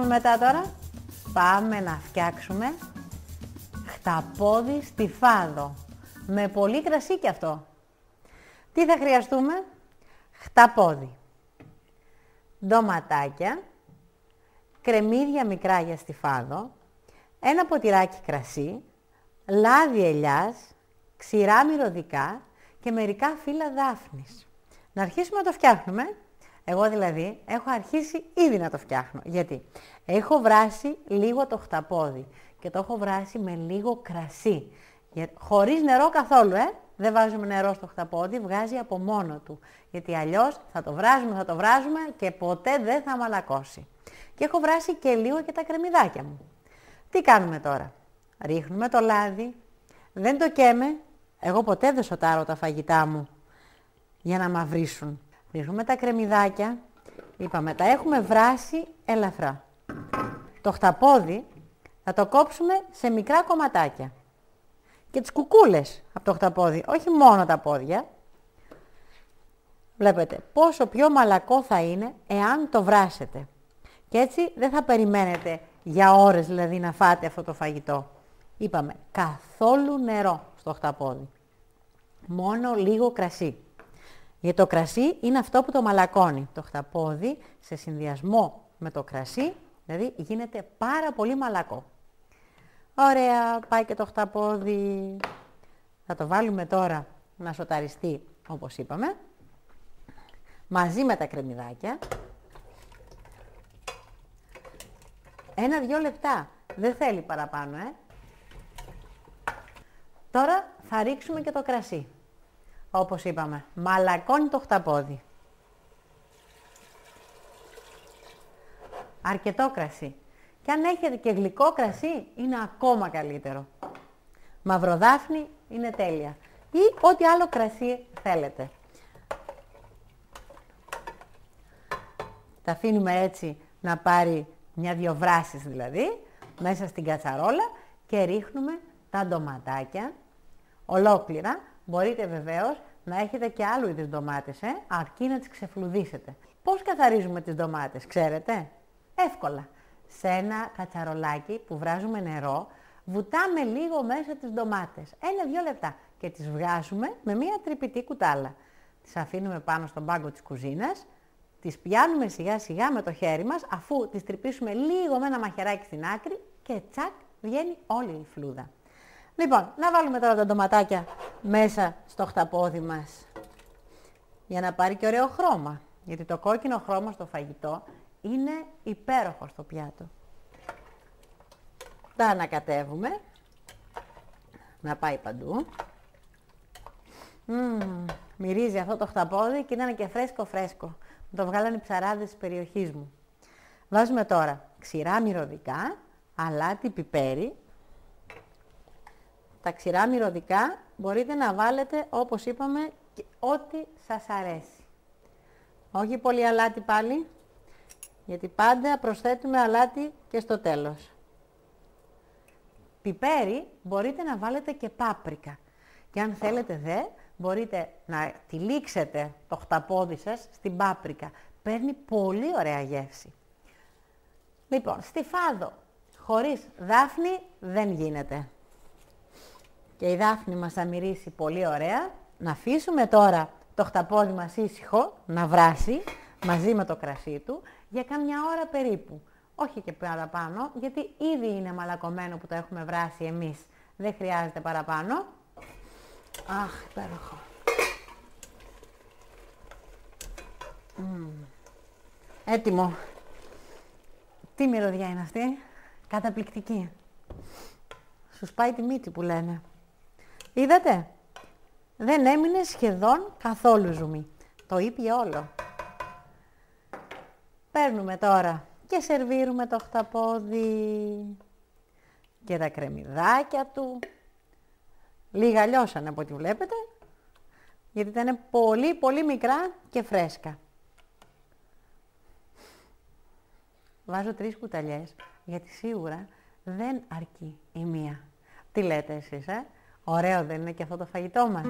Μετά τώρα πάμε να φτιάξουμε χταπόδι στιφάδο. Με πολύ κρασί και αυτό. Τι θα χρειαστούμε? Χταπόδι, ντοματάκια, κρεμμύδια μικρά για στιφάδο, ένα ποτηράκι κρασί, λάδι ελιάς, ξηρά μυρωδικά και μερικά φύλλα δάφνης. Να αρχίσουμε να το φτιάχνουμε. Εγώ δηλαδή έχω αρχίσει ήδη να το φτιάχνω. Γιατί? Έχω βράσει λίγο το χταπόδι και το έχω βράσει με λίγο κρασί. Χωρίς νερό καθόλου, Δεν βάζουμε νερό στο χταπόδι, βγάζει από μόνο του. Γιατί αλλιώς θα το βράζουμε και ποτέ δεν θα μαλακώσει. Και έχω βράσει και λίγο και τα κρεμμυδάκια μου. Τι κάνουμε τώρα? Ρίχνουμε το λάδι, δεν το καίμε. Εγώ ποτέ δεν σοτάρω τα φαγητά μου για να μαυρίσουν. Ρίχνουμε τα κρεμμυδάκια, είπαμε, τα έχουμε βράσει ελαφρά. Το χταπόδι θα το κόψουμε σε μικρά κομματάκια. Και τις κουκούλες από το χταπόδι, όχι μόνο τα πόδια. Βλέπετε πόσο πιο μαλακό θα είναι εάν το βράσετε. Και έτσι δεν θα περιμένετε για ώρες δηλαδή να φάτε αυτό το φαγητό. Είπαμε, καθόλου νερό στο χταπόδι. Μόνο λίγο κρασί. Γιατί το κρασί είναι αυτό που το μαλακώνει. Το χταπόδι σε συνδυασμό με το κρασί, δηλαδή γίνεται πάρα πολύ μαλακό. Ωραία, πάει και το χταπόδι. Θα το βάλουμε τώρα να σοταριστεί όπως είπαμε. Μαζί με τα κρεμμυδάκια. 1-2 λεπτά. Δεν θέλει παραπάνω, Τώρα θα ρίξουμε και το κρασί. Όπως είπαμε, μαλακώνει το χταπόδι. Αρκετό κρασί. Και αν έχετε και γλυκό κρασί, είναι ακόμα καλύτερο. Μαυροδάφνη είναι τέλεια. Ή ό,τι άλλο κρασί θέλετε. Τα αφήνουμε έτσι να πάρει 1-2 βράσεις δηλαδή, μέσα στην κατσαρόλα και ρίχνουμε τα ντοματάκια ολόκληρα. Μπορείτε βεβαίως να έχετε και άλλου είδους ντομάτες, αρκεί να τις ξεφλουδίσετε. Πώς καθαρίζουμε τις ντομάτες, ξέρετε? Εύκολα. Σε ένα κατσαρολάκι που βράζουμε νερό, βουτάμε λίγο μέσα τις ντομάτες. 1-2 λεπτά. Και τις βγάζουμε με μία τρυπητή κουτάλα. Τις αφήνουμε πάνω στον πάγκο της κουζίνας, τις πιάνουμε σιγά σιγά με το χέρι μας, αφού τις τρυπήσουμε λίγο με ένα μαχαιράκι στην άκρη και τσακ, βγαίνει όλη η φλούδα. Λοιπόν, να βάλουμε τώρα τα ντοματάκια μέσα στο χταπόδι μας. Για να πάρει και ωραίο χρώμα. Γιατί το κόκκινο χρώμα στο φαγητό είναι υπέροχο στο πιάτο. Τα ανακατεύουμε. Να πάει παντού. Μυρίζει αυτό το χταπόδι και είναι και φρέσκο φρέσκο. Το βγάλανε οι ψαράδες της περιοχής μου. Βάζουμε τώρα ξηρά μυρωδικά, αλάτι, πιπέρι. Τα ξηρά μυρωδικά μπορείτε να βάλετε, όπως είπαμε, και ό,τι σας αρέσει. Όχι πολύ αλάτι πάλι, γιατί πάντα προσθέτουμε αλάτι και στο τέλος. Πιπέρι μπορείτε να βάλετε και πάπρικα. Και αν θέλετε μπορείτε να τυλίξετε το χταπόδι σας στην πάπρικα. Παίρνει πολύ ωραία γεύση. Λοιπόν, στιφάδο χωρίς δάφνη δεν γίνεται. Και η δάφνη μας θα μυρίσει πολύ ωραία. Να αφήσουμε τώρα το χταπόδι μας ήσυχο να βράσει μαζί με το κρασί του για κάμια ώρα περίπου. Όχι και παραπάνω, γιατί ήδη είναι μαλακωμένο που το έχουμε βράσει εμείς. Δεν χρειάζεται παραπάνω. Αχ, υπέροχο. Έτοιμο. Τι μυρωδιά είναι αυτή? Καταπληκτική. Σου σπάει τη μύτη που λένε. Είδατε? Δεν έμεινε σχεδόν καθόλου ζουμί. Το ήπιε όλο. Παίρνουμε τώρα και σερβίρουμε το χταπόδι και τα κρεμμυδάκια του. Λίγα λιώσανε από ό,τι βλέπετε, γιατί ήταν πολύ πολύ μικρά και φρέσκα. Βάζω 3 κουταλιές, γιατί σίγουρα δεν αρκεί η μία. Τι λέτε εσείς, Ωραίο δεν είναι και αυτό το φαγητό μας?